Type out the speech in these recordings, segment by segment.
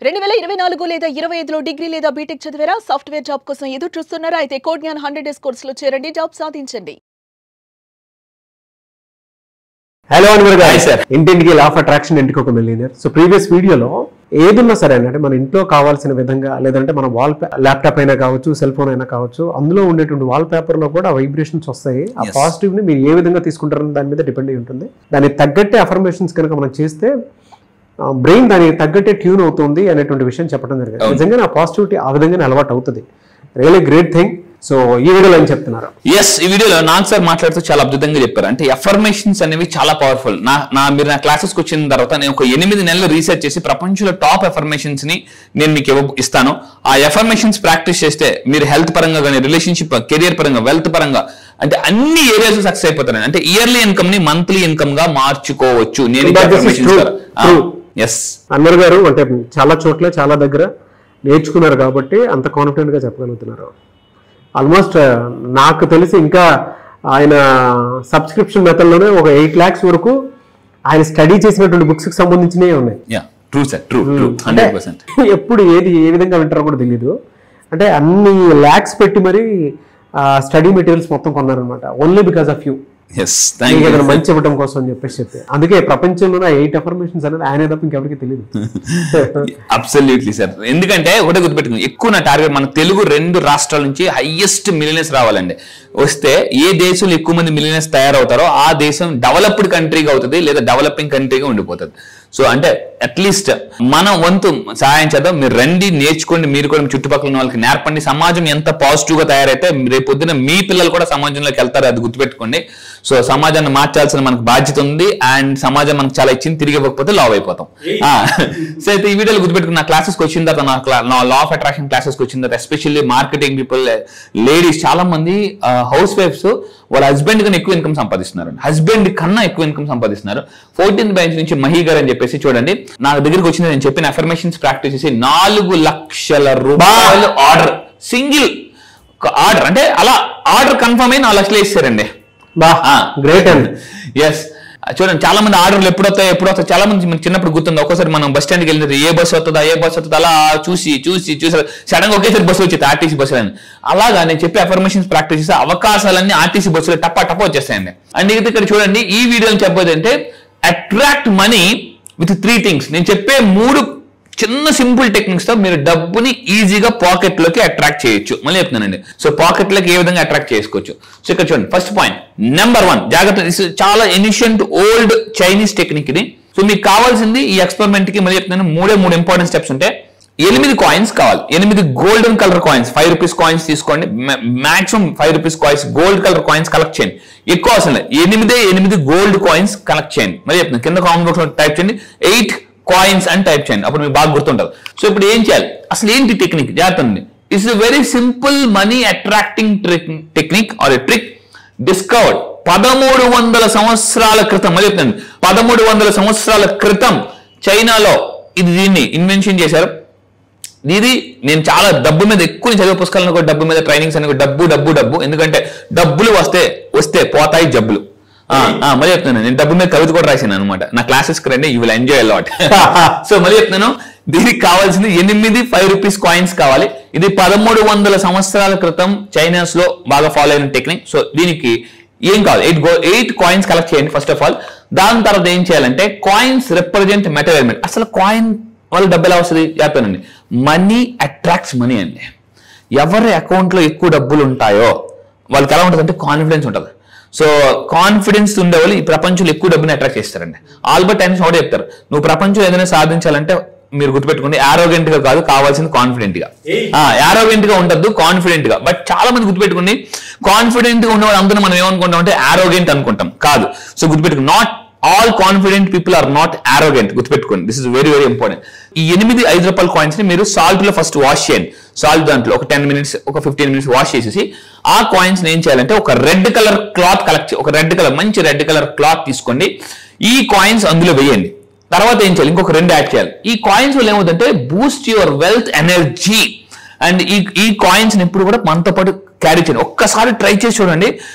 2024 లేదా 25లో డిగ్రీ లేదా బీటెక్ చదివారా? సాఫ్ట్వేర్ జాబ్ కోసం ఎదురు చూస్తున్నారా? అయితే కోడ్ జ్ఞాన్ 100 డేస్ కోర్సులో చేరండి, జాబ్ సాధించండి. హలో అన్వర్ గారు, సార్ ఇంటింటికి లా ఆఫ్ అట్రాక్షన్ ఇంటికి ఒక మిలియనర్. సో ప్రీవియస్ వీడియోలో ఏదున్నా సరే అంటే మన ఇంట్లో కావాల్సిన విధంగా, లేదంటే మన ల్యాప్టాప్ అయినా కావచ్చు, సెల్ ఫోన్ అయినా కావచ్చు, అందులో ఉండేటువంటి వాల్ పేపర్ లో కూడా వైబ్రేషన్స్ వస్తాయి. ఆ పాజిటివ్ ని మీరు ఏ విధంగా తీసుకుంటారని దాని మీద డిపెండ్ అయి ఉంటుంది. దానికి తగ్గట్టే అఫర్మేషన్స్ కనుక మనం చేస్తే బ్రెయిన్ దానికి తగ్గట్టే ట్యూన్ అవుతుంది అనేటువంటి విషయం చెప్పడం జరిగింది. నిజంగా ఆ పాజిటివిటీ ఆ విధంగానే అలవాటు అవుతుంది. Really great thing. సో ఈ వీడియోలో ఏం చెప్తున్నారు? ఈ వీడియోలో నాగ్ సార్ మాట్లాడుతూ చాలా అద్భుతంగా చెప్పారు. అంటే అఫర్మేషన్స్ అనేవి చాలా పవర్ఫుల్. మీరు నా క్లాసెస్కి వచ్చిన తర్వాత నేను ఒక 8 నెలలు రీసెర్చ్ చేసి ప్రపంచంలో టాప్ అఫర్మేషన్స్ ని నేను మీకు ఇస్తాను. ఆ అఫర్మేషన్స్ ప్రాక్టీస్ చేస్తే మీరు హెల్త్ పరంగా కానీ, రిలేషన్షిప్, కెరియర్ పరంగా, వెల్త్ పరంగా, అంటే అన్ని ఏరియాస్ సక్సెస్ అయిపోతారు. అంటే ఇయర్లీ ఇన్కమ్ ని మంత్లీ ఇన్కమ్ గా మార్చుకోవచ్చు. అన్వర్ గారు అంటే చాలా చోట్ల చాలా దగ్గర నేర్చుకున్నారు కాబట్టి అంత కాన్ఫిడెంట్ గా చెప్పగలుగుతున్నారు. ఆల్మోస్ట్ నాకు తెలిసి ఇంకా ఆయన సబ్స్క్రిప్షన్ మెథడ్లోనే ఒక 8 lakhs వరకు ఆయన స్టడీ చేసినటువంటి బుక్స్ కి సంబంధించినవి ఉన్నాయి. ఎప్పుడు ఏది ఏ విధంగా వింటారో కూడా తెలియదు. అంటే అన్ని ల్యాక్స్ పెట్టి మరి స్టడీ మెటీరియల్స్ మొత్తం కొన్నారనమాట, ఓన్లీ బికాస్ ఆఫ్ యూ. మంచి ఇవ్వడం కోసం అని చెప్పేసి అందుకే ప్రపంచంలో 8 అఫర్మేషన్స్ అనేది ఆయన తప్ప ఇంకెవరికి తెలియదు. Absolutely sir. ఎందుకంటే ఒకటే గుర్తుపెట్టుకుని, ఎక్కువ నా టార్గెట్ మన తెలుగు 2 రాష్ట్రాల నుంచి హైయెస్ట్ మిలియనర్స్ రావాలండి. వస్తే ఏ దేశంలో ఎక్కువ మంది మిలియనర్స్ తయారవుతారో ఆ దేశం డెవలప్డ్ కంట్రీగా అవుతుంది, లేదా డెవలపింగ్ కంట్రీగా ఉండిపోతుంది. సో అంటే అట్లీస్ట్ మనం వంతు సహాయం చేద్దాం. మీరు రండి, నేర్చుకోండి, మీరు కూడా చుట్టుపక్కల ఉన్న వాళ్ళకి నేర్పండి. సమాజం ఎంత పాజిటివ్ గా తయారైతే రేపు పొద్దున మీ పిల్లలు కూడా సమాజంలోకి వెళ్తారు, అది గుర్తుపెట్టుకోండి. సో సమాజాన్ని మార్చాల్సిన మనకు బాధ్యత ఉంది. అండ్ సమాజం మనకు చాలా ఇచ్చింది, తిరిగి ఇవ్వకపోతే లావ్ అయిపోతాం. సో అయితే ఈ వీడియోలో గుర్తుపెట్టుకుని, నా క్లాసెస్కి వచ్చిన తర్వాత, నా లా ఆఫ్ అట్రాక్షన్ క్లాసెస్కి వచ్చిన తర్వాత, ఎస్పెషల్లీ మార్కెటింగ్ పీపుల్, లేడీస్, చాలా మంది హౌస్ వైఫ్స్ వాళ్ళ హస్బెండ్ కన్నా ఎక్కువ ఇన్కమ్ సంపాదిస్తున్నారు. హస్బెండ్ కన్నా ఎక్కువ ఇన్కమ్ సంపాదిస్తున్నారు. 14th బ్రాంచ్ నుంచి మహి గారు అని చెప్పేసి చూడండి, నా దగ్గరికి వచ్చింది. నేను చెప్పిన అఫర్మేషన్స్ ప్రాక్టీస్ చేసి 4 లక్షల రూపాయలు ఆర్డర్, సింగిల్ ఆర్డర్, అంటే అలా ఆర్డర్ కన్ఫర్మ్ అయి 4 లక్షలు ఇస్తారండి. గ్రేట్ అండి. ఎస్, చూడండి చాలా మంది ఆర్డర్లు ఎప్పుడు వస్తాయి చాలా మంది చిన్నప్పుడు గుర్తుంది. ఒక్కోసారి మనం బస్ స్టాండ్కి వెళ్ళినది ఏ బస్సు వస్తుందా అలా చూసి సడన్ గా ఒకేసారి బస్సు వచ్చేది, ఆర్టీసీ బస్సులు అని. అలాగా నేను చెప్పి అఫర్మేషన్స్ ప్రాక్టీస్ చేస్తే అవకాశాలన్నీ ఆర్టీసీ బస్సులు టప్ప వచ్చేస్తాయండి. అండ్ ఇక్కడ చూడండి, ఈ వీడియోని చెప్పేది అంటే అట్రాక్ట్ మనీ విత్ 3 things. నేను చెప్పే 3 చిన్న సింపుల్ టెక్నిక్స్ తో మీరు డబ్బుని ఈజీగా పాకెట్ లోకి అట్రాక్ట్ చేయొచ్చు. మళ్ళీ చెప్తున్నానండి. సో పాకెట్ లోకి ఏ విధంగా అట్రాక్ట్ చేసుకోవచ్చు. సో ఇక్కడ చూడండి, ఫస్ట్ పాయింట్, నెంబర్ 1, జాగ్రత్త. చాలా ఎన్షియంట్ ఓల్డ్ చైనీస్ టెక్నిక్ ఇది. సో మీకు కావాల్సింది ఈ ఎక్స్పెరిమెంట్ కి మళ్ళీ చెప్తున్నాను, 3 ఇంపార్టెంట్ స్టెప్స్ ఉంటాయి. 8 కాయిన్స్ కావాలి. 8 golden colour coins, 5 rupees coins తీసుకోండి. Maximum 5 rupees coins, gold colour coins collect చేయండి. ఎక్కువ అవసరం లేదు, 8 గోల్డ్ కాయిన్స్ కలెక్ట్ చేయండి. మళ్ళీ చెప్తున్నాను, కింద కామెంట్ బాక్స్ లో టైప్ చేయండి 8 కాయిన్స్ అని టైప్ చేయండి, అప్పుడు మీకు బాగా గుర్తుంటుంది. సో ఇప్పుడు ఏం చేయాలి, అసలు ఏంటి టెక్నిక్? జాగ్రత్త. It's a very simple money attracting technique or a trick discovered 1300 సంవత్సరాల క్రితం. మళ్ళీ చెప్తాను, 1300 సంవత్సరాల క్రితం చైనాలో దీన్ని ఇన్వెన్షన్ చేశారు. ఇది నేను చాలా డబ్బు మీద ఎక్కువ చదివే పుస్తకాలను కూడా, డబ్బు మీద ట్రైనింగ్స్ అని, డబ్బు, ఎందుకంటే డబ్బులు వస్తే పోతాయి జబ్బులు. మళ్ళీ చెప్తున్నాను, నేను డబ్బు మీద కవిత కూడా రాశాను అనమాట. నా క్లాసెస్కి రండి, you will enjoy a lot. So మళ్ళీ చెప్తున్నాను, దీనికి కావాల్సింది 8 5 రూపీస్ కాయిన్స్ కావాలి. ఇది 1300 సంవత్సరాల క్రితం చైనాస్ లో బాగా ఫాలో అయిన టెక్నిక్. సో దీనికి ఏం కావాలి, 8 కాయిన్స్ కలెక్ట్ చేయండి ఫస్ట్ ఆఫ్ ఆల్. దాని తర్వాత ఏం చేయాలంటే, కాయిన్స్ రిప్రజెంట్ మెటీరియల్. అసలు కాయిన్ వాళ్ళు డబ్బు ఎలా వస్తుంది చెప్తానండి. మనీ అట్రాక్ట్స్ మనీ అండి. ఎవరి అకౌంట్లో ఎక్కువ డబ్బులు ఉంటాయో వాళ్ళకి ఎలా ఉంటుంది అంటే కాన్ఫిడెన్స్ ఉంటుంది. సో కాన్ఫిడెన్స్ ఉండేవాళ్ళు ఈ ప్రపంచంలో ఎక్కువ డబ్బుని అట్రాక్ట్ చేస్తారండి. ఆల్బర్ట్ ఐన్స్టీన్ కూడా చెప్తారు, నువ్వు ప్రపంచంలో ఏదైనా సాధించాలంటే మీరు గుర్తుపెట్టుకోండి, యారోగెంట్ గా కాదు, కావాల్సింది కాన్ఫిడెంట్ గా. యారోగెంట్ గా ఉండద్దు, కాన్ఫిడెంట్ గా. బట్ చాలా మంది గుర్తుపెట్టుకోండి, కాన్ఫిడెంట్ గా ఉన్న వాళ్ళందరూ మనం ఏమనుకుంటాం అంటే యారోగెంట్ అనుకుంటాం. కాదు. సో గుర్తుపెట్టుకోండి, not all confident people are not arrogant. గుర్తుపెట్టుకోండి, this is very very important. ఈ 8 5 రూపాయల కాయిన్స్ ని మీరు సాల్ట్ లో ఫస్ట్ వాష్ చేయండి. సాల్ట్ దాంట్లో ఒక 10 minutes, ఒక 15 minutes వాష్ చేసేసి ఆ కాయిన్స్ ఏం చేయాలంటే ఒక రెడ్ కలర్ క్లాత్ కలెక్ట్, ఒక మంచి రెడ్ కలర్ క్లాత్ తీసుకోండి. ఈ కాయిన్స్ అందులో వేయండి. తర్వాత ఏం చేయాలి, ఇంకొక 2 యాడ్ చేయాలి. ఈ కాయిన్స్ వల్ల ఏమవుతుందంటే Boost your wealth energy. And ఈ కాయిన్స్ ఎప్పుడు కూడా మనతో పాటు క్యారీ చేయండి. ఒక్కసారి ట్రై చేసి చూడండి,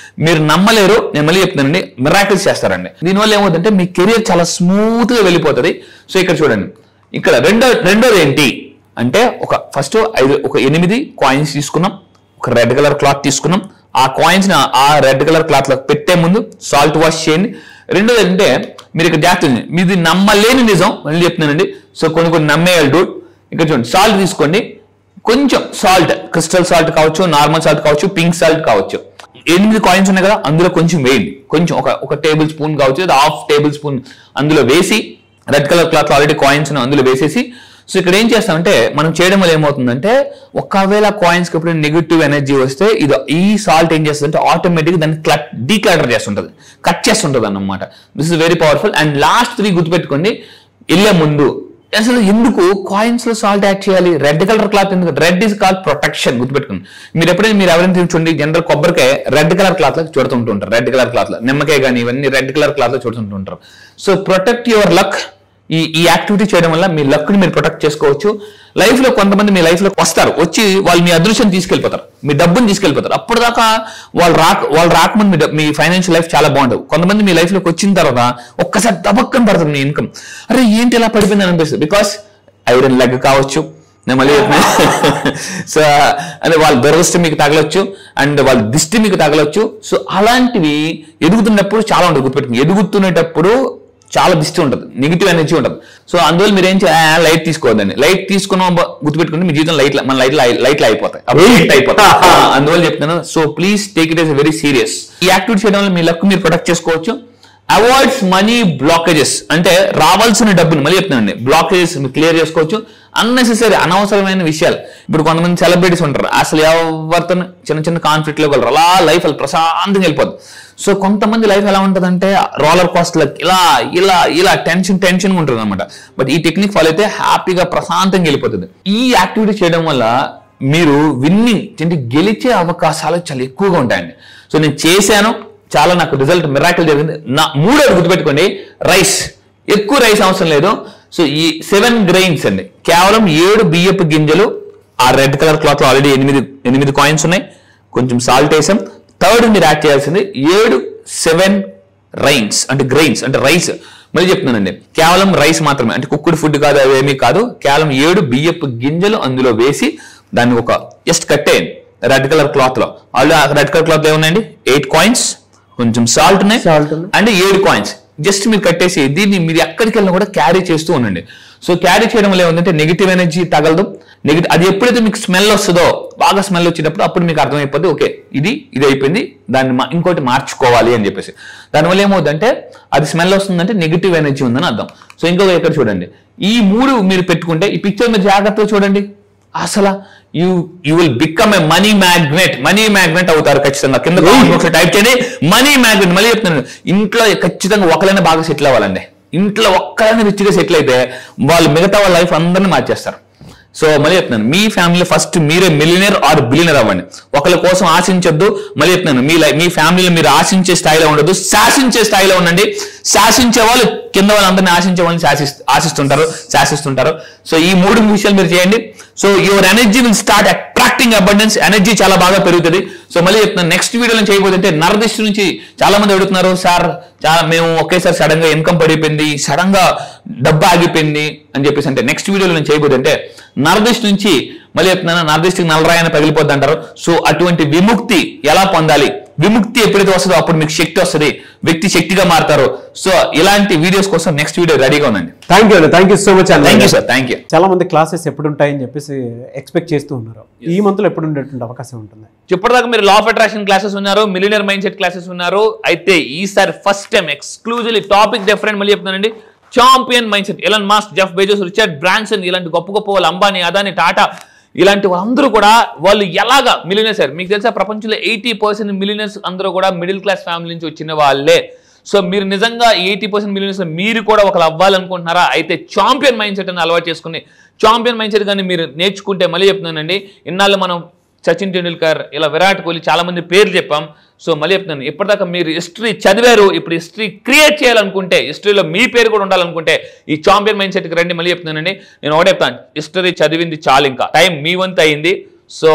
మీరు నమ్మలేరు. నేను మళ్ళీ చెప్తానండి, మిరాకిల్స్ చేస్తారండి. దీనివల్ల ఏమవుతుందంటే మీ కెరియర్ చాలా స్మూత్ గా వెళ్ళిపోతుంది. సో ఇక్కడ చూడండి, ఇక్కడ రెండోది ఏంటి అంటే ఫస్ట్ 8 కాయిన్స్ తీసుకున్నాం, ఒక రెడ్ కలర్ క్లాత్ తీసుకున్నాం. ఆ కాయిన్స్ ఆ రెడ్ కలర్ క్లాత్ లో పెట్టే ముందు సాల్ట్ వాష్ చేయండి. రెండోది అంటే మీరు ఇక్కడ జాగ్రత్త, మీది నమ్మలేని నిజం మళ్ళీ చెప్తున్నానండి. సో కొన్ని నమ్మేయాలి డూడ్. ఇక్కడ చూడండి, సాల్ట్ తీసుకోండి, కొంచెం సాల్ట్, క్రిస్టల్ సాల్ట్ కావచ్చు, నార్మల్ సాల్ట్ కావచ్చు, పింక్ సాల్ట్ కావచ్చు. 8 కాయిన్స్ ఉన్నాయి కదా, అందులో కొంచెం వేయండి, కొంచెం ఒక టేబుల్ స్పూన్ కావచ్చు, హాఫ్ టేబుల్ స్పూన్ అందులో వేసి, red colour cloth already coins అందులో వేసేసి. సో ఇక్కడ ఏం చేస్తామంటే మనం చేయడం వల్ల ఏమవుతుందంటే, ఒకవేళ కాయిన్స్ కి ఎప్పుడు నెగిటివ్ ఎనర్జీ వస్తే ఈ సాల్ట్ ఏం చేస్తుంది అంటే ఆటోమేటిక్ దాన్ని డీక్లటర్ చేస్తుంటది, కట్ చేస్తుంటది అన్నమాట. This is very powerful. And last 3 గుర్తుపెట్టుకోండి, వెళ్ళే ముందు అసలు ఎందుకు కాయిన్స్ లో సాల్ట్ యాడ్ చేయాలి, రెడ్ కలర్ క్లాత్ ఎందుకు? Red is called protection. గుర్తుపెట్టుకోండి. మీరు ఎవరైనా చూడండి, జనరల్ కొబ్బరికాయ రెడ్ కలర్ క్లాత్ లో చూడుతుంటుంటారు, రెడ్ కలర్ క్లాత్ లో, నిమ్మకాయ కానీ ఇవన్నీ రెడ్ కలర్ క్లాత్ లో చూడుతుంటుంటారు. So protect your luck. ఈ యాక్టివిటీ చేయడం వల్ల మీ లక్ ని మీరు ప్రొటెక్ట్ చేసుకోవచ్చు. లైఫ్ లో కొంతమంది మీ లైఫ్ లో వస్తారు, వచ్చి వాళ్ళు మీ అదృష్టం తీసుకెళ్లిపోతారు, మీ డబ్బుని తీసుకెళ్లిపోతారు. అప్పటిదాకా వాళ్ళు రాకముందు మీ ఫైనాన్షియల్ లైఫ్ చాలా బాగుంటుంది. కొంతమంది మీ లైఫ్ లోకి వచ్చిన తర్వాత ఒక్కసారి దబక్కన పడుతుంది మీ ఇన్కమ్. అరే ఏంటి ఇలా పడిపోయింది అనిపిస్తుంది. బికాస్ ఐరన్ లెగ్ కావచ్చు, నేను మళ్ళీ సో అంటే వాళ్ళ దురదృష్టం మీకు తగలొచ్చు, అండ్ వాళ్ళ దిష్టి మీకు తగలొచ్చు. సో అలాంటివి ఎదుగుతున్నప్పుడు చాలా ఉంటుంది. గుర్తుపెట్టుకుని, ఎదుగుతున్నప్పుడు చాలా దిష్టి ఉంటుంది, నెగిటివ్ ఎనర్జీ ఉంటుంది. సో అందువల్ల మీరు ఏం చేయాలి, లైట్ తీసుకోవద్దండి. లైట్ తీసుకున్నాం గుర్తుపెట్టుకుంటే మీ జీవితం మన లైట్లు అయిపోతాయి. అందువల్ల చెప్తాను. So please take it as very serious. ఈ యాక్టివిటీ చేయడం వల్ల మీ లక్ మీరు ప్రొటెక్ట్ చేసుకోవచ్చు. అవాయిడ్స్ మనీ బ్లాకేజెస్, అంటే రావాల్సిన డబ్బుని మళ్ళీ చెప్తానండి, బ్లాకేజెస్ మీరు క్లియర్ చేసుకోవచ్చు. అన్నెసెసరీ అనవసరమైన విషయాలు. ఇప్పుడు కొంతమంది సెలబ్రిటీస్ ఉంటారు, అసలు ఎవరితో చిన్న కాన్ఫ్లిక్ట్ లో వెళ్ళరు, అలా లైఫ్ వాళ్ళు ప్రశాంతంగా వెళ్ళిపోద్ది. సో కొంతమంది లైఫ్ ఎలా ఉంటుందంటే రోలర్ కోస్టర్ ఇలా టెన్షన్ ఉంటుంది అనమాట. బట్ ఈ టెక్నిక్ ఫాలో అయితే హ్యాపీగా ప్రశాంతంగా వెళ్ళిపోతుంది. ఈ యాక్టివిటీ చేయడం వల్ల మీరు విన్నింగ్ అంటే గెలిచే అవకాశాలు చాలా ఎక్కువగా ఉంటాయండి. సో నేను చేశాను, చాలా నాకు రిజల్ట్ మిరాకిల్ జరిగింది. మూడోది గుర్తుపెట్టుకోండి, రైస్. ఎక్కువ రైస్ అవసరం లేదు. సో ఈ 7 గ్రెయిన్స్ అండి, కేవలం 7 బియ్యపు గింజలు. ఆ రెడ్ కలర్ క్లాత్ లో ఆల్రెడీ 8 కాయిన్స్ ఉన్నాయి, కొంచెం సాల్ట్ వేసాం. థర్డ్ మీరు యాడ్ చేయాల్సింది 7 రైన్స్ అంటే గ్రెయిన్స్ అంటే రైస్. మళ్ళీ చెప్తున్నానండి, కేవలం రైస్ మాత్రమే, అంటే కుక్కుడు ఫుడ్ కాదు, అవేమీ కాదు. కేవలం 7 బియ్యపు గింజలు అందులో వేసి దాన్ని జస్ట్ కట్టేయండి రెడ్ కలర్ క్లాత్ లో. ఆల్రెడీ రెడ్ కలర్ క్లాత్ ఏమున్నాయండి, 8 కాయిన్స్, కొంచెం సాల్ట్ ఉన్నాయి, అండ్ 7 కాయిన్స్. జస్ట్ మీరు కట్టేసి దీన్ని మీరు ఎక్కడికి వెళ్ళినా కూడా క్యారీ చేస్తూ ఉండండి. సో క్యారీ చేయడం వల్ల ఏముందంటే నెగిటివ్ ఎనర్జీ తగలదు. అది ఎప్పుడైతే మీకు స్మెల్ వస్తుందో, బాగా స్మెల్ వచ్చేటప్పుడు అప్పుడు మీకు అర్థమైపోద్ది, ఓకే ఇది అయిపోయింది, దాన్ని ఇంకోటి మార్చుకోవాలి అని చెప్పేసి. దానివల్ల ఏమవుతుందంటే అది స్మెల్ వస్తుందంటే నెగిటివ్ ఎనర్జీ ఉందని అర్థం. సో ఇంకొక ఇక్కడ చూడండి, ఈ 3 మీరు పెట్టుకుంటే, ఈ పిక్చర్ మీరు జాగ్రత్తగా చూడండి, అసలు you will become a money magnet అవుతారు ఖచ్చితంగా. కింద టైప్ చేయండి మనీ మ్యాగ్నెట్. మళ్ళీ చెప్తున్నాను, ఇంట్లో ఖచ్చితంగా ఒకరైనా బాగా సెటిల్ అవ్వాలండి. ఇంట్లో ఒక్కరైనా రిచ్గా సెటిల్ అయితే వాళ్ళు మిగతా వాళ్ళ లైఫ్ అందరినీ మార్చేస్తారు. సో మళ్ళీ చెప్తున్నాను, మీ ఫ్యామిలీ ఫస్ట్ మీరే మిలియనర్ ఆర్ బిలియనర్ అవ్వండి. ఒకరి కోసం ఆశించొద్దు. మళ్ళీ చెప్తున్నాను, మీ ఫ్యామిలీలో మీరు ఆశించే స్థాయిలో ఉండదు, శాసించే స్థాయిలో ఉండండి. శాసించే వాళ్ళు కింద వాళ్ళందరినీ ఆశించే వాళ్ళని శాసిస్తుంటారు. సో ఈ 3 విషయాలు మీరు చేయండి. So your energy will start attracting abundance. Energy చాలా బాగా పెరుగుతుంది. సో మళ్ళీ చెప్తున్నాను, నెక్స్ట్ వీడియోలో చేయబోతుంటే నరదిష్టి నుంచి చాలా మంది అడుగుతున్నారు, సార్ మేము ఒకేసారి సడన్ గా ఇన్కమ్ పడిపోయింది, సడన్ గా డబ్బు ఆగిపోయింది అని చెప్పేసి. అంటే నెక్స్ట్ వీడియోలో నేను చేయబోతుంటే నరదిష్టి నుంచి మళ్ళీ చెప్తున్నాను, నరదిష్టికి నల్లరాయని పగిలిపోద్ది అంటారు. సో అటువంటి విముక్తి ఎలా పొందాలి, విముక్తి ఎప్పుడైతే వస్తుందో అప్పుడు మీకు శక్తి వస్తుంది, వ్యక్తి శక్తిగా మారుతారు. సో ఇలాంటి వీడియోస్ కోసం నెక్స్ట్ వీడియో రెడీగా ఉందండి. Thank you so much. Thank you sir. Thank you. చాలా మంది క్లాసెస్ ఎప్పుడు ఉంటాయని చెప్పేసి ఎక్స్పెక్ట్ చేస్తూ ఉన్నారు. ఈ మంత్ లో ఎప్పుడు ఉండేటువంటి అవకాశం ఉంటుంది? ఇప్పటిదాకా మీరు లా ఆఫ్ అట్రాక్షన్ క్లాసెస్ ఉన్నారు, మిలియనర్ మైండ్ సెట్ క్లాసెస్ ఉన్నారు. అయితే ఈసారి first time exclusively topic different. మళ్ళీ చెప్తున్నానండి, champion mind set. Elon Musk, Jeff Bezos, Richard Branson, ఇలాంటి గొప్ప వాళ్ళు, అంబానీ, అదానీ, టాటా, ఇలాంటి వాళ్ళందరూ కూడా వాళ్ళు ఎలాగా మిలియనర్స్ అయ్యారు. మీకు తెలుసా, ప్రపంచంలో 80% మిలియనర్స్ అందరూ కూడా మిడిల్ క్లాస్ ఫ్యామిలీ నుంచి వచ్చిన వాళ్ళే. సో మీరు నిజంగా 80% మిలియనర్స్ మీరు కూడా ఒకరు అవ్వాలనుకుంటున్నారా? అయితే చాంపియన్ మైండ్ సెట్ అని అలవాటు చేసుకుని, చాంపియన్ మైండ్ సెట్ కానీ మీరు నేర్చుకుంటే, మళ్ళీ చెప్తున్నానండి, ఇన్నాళ్ళు మనం సచిన్ టెండూల్కర్, ఇలా విరాట్ కోహ్లీ, చాలా మంది పేర్లు చెప్పాం. సో మళ్ళీ చెప్తున్నాను, ఇప్పటిదాకా మీరు హిస్టరీ చదివారు, ఇప్పుడు హిస్టరీ క్రియేట్ చేయాలనుకుంటే, హిస్టరీలో మీ పేరు కూడా ఉండాలనుకుంటే ఈ చాంపియన్ మైండ్ సెట్కి రండి. మళ్ళీ చెప్తున్నానండి, నేను ఒకటే చెప్తాను, హిస్టరీ చదివింది చాలు, ఇంకా టైం మీ వంతు అయింది. సో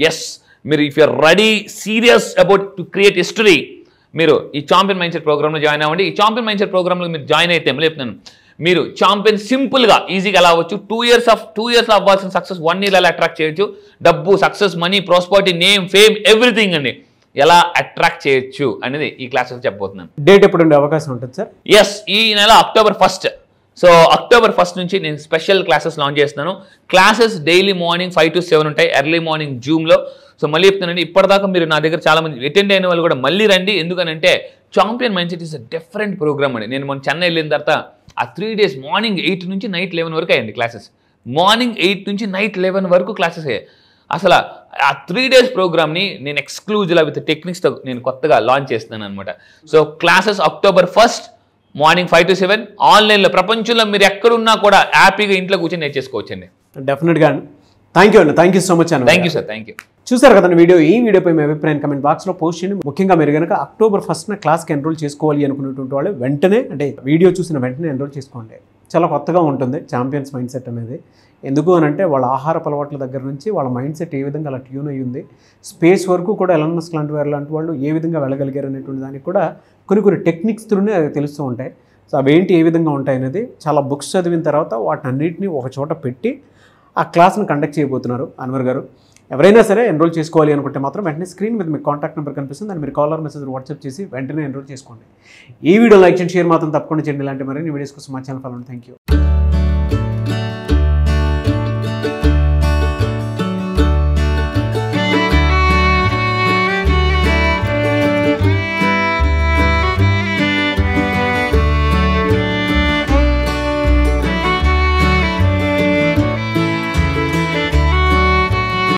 ఎస్, మీరు if you're ready serious about to create history, మీరు ఈ చాంపియన్ మైండ్ సెట్ ప్రోగ్రామ్లో జాయిన్ అవ్వండి. ఈ చాంపియన్ మైండ్ సెట్ ప్రోగ్రామ్లో మీరు జాయిన్ అయితే మళ్ళీ చెప్తున్నాను, మీరు ఛాంపియన్ సింపుల్గా ఈజీగా ఎలా అవ్వచ్చు, 2 years అవ్వాల్సిన సక్సెస్ 1 year ఎలా అట్రాక్ట్ చేయొచ్చు, డబ్బు, success, money, prosperity, name, fame, everything అండి ఎలా అట్రాక్ట్ చేయొచ్చు అనేది ఈ క్లాసెస్ చెప్పబోతున్నాను. డేట్ ఎప్పుడు ఉండే అవకాశం ఉంటుంది సార్? ఎస్, ఈ నెల October 1st. So October 1st నుంచి నేను స్పెషల్ క్లాసెస్ లాంచ్ చేస్తున్నాను. క్లాసెస్ డైలీ మార్నింగ్ 5 to 7 ఉంటాయి, ఎర్లీ మార్నింగ్ జూమ్లో. సో మళ్ళీ చెప్తానండి, ఇప్పటిదాకా మీరు నా దగ్గర చాలా మంది అటెండ్ అయిన వాళ్ళు కూడా మళ్ళీ రండి. ఎందుకనంటే champion mindset is a different programme అండి. నేను మొన్న చెన్నై వెళ్ళిన తర్వాత ఆ 3 days మార్నింగ్ 8 నుంచి నైట్ 11 వరకు అయ్యింది క్లాసెస్. మార్నింగ్ 8 నుంచి నైట్ 11 వరకు క్లాసెస్ అయ్యాయి. అసలు ఆ 3 days ప్రోగ్రామ్ని నేను ఎక్స్క్లూజివ్గా విత్ టెక్నిక్స్తో నేను కొత్తగా లాంచ్ చేస్తున్నాను అనమాట. So classes October 1st morning 5 to 7 ఆన్లైన్లో. ప్రపంచంలో మీరు ఎక్కడున్నా కూడా హ్యాపీగా ఇంట్లో కూర్చొని నేర్చేసుకోవచ్చండి. డెఫినెట్గా అండి. థ్యాంక్ యూ అండి, థ్యాంక్ యూ సో మచ్ అండి. Thank you sir, thank you. చూసారు కదండి వీడియో. ఈ వీడియోపై మీ అభిప్రాయం కమెంట్ బాక్స్లో పోస్ట్ చేయండి. ముఖ్యంగా మీరు కనుక October 1st క్లాస్కి ఎన్రోల్ చేసుకోవాలి అనుకున్నటువంటి వాళ్ళు వెంటనే, అంటే వీడియో చూసిన వెంటనే ఎన్రోల్ చేసుకోండి. చాలా కొత్తగా ఉంటుంది ఛాంపియన్స్ మైండ్ సెట్ అనేది. ఎందుకు అని అంటే వాళ్ళ ఆహారపు అలవాట్ల దగ్గర నుంచి వాళ్ళ మైండ్ సెట్ ఏ విధంగా అలా ట్యూన్ అయ్యి ఉంది, స్పేస్ వరకు కూడా ఎలాన్ మస్క్ లాంటి వాళ్ళు ఏ విధంగా వెళ్ళగలిగారు అనేటువంటి దానికి కూడా కొన్ని టెక్నిక్స్ త్రూనే తెలుస్తూ ఉంటాయి. సో అవేంటి, ఏ విధంగా ఉంటాయి అనేది చాలా బుక్స్ చదివిన తర్వాత వాటిని అన్నింటినీ ఒక చోట పెట్టి ఆ క్లాస్ని కండక్ట్ చేయబోతున్నారు అన్వర్ గారు. ఎవరైనా సరే ఎన్రోల్ చేసుకోవాలి అనుకుంటే మాత్రం వెంటనే స్క్రీన్ మీద మీకు కాంటాక్ట్ నెంబర్ కనిపిస్తుంది, దాన్ని మీరు కాలర్ మెసేజ్ వాట్సాప్ చేసి వెంటనే ఎన్రోల్ చేసుకోండి. ఈ వీడియో లైక్ చేయండి, షేర్ మాత్రం తప్పకుండా చేయండి. ఇలాంటి మరిన్ని వీడియోస్ కోసం మా ఛానల్ ఫాలో. Thank you.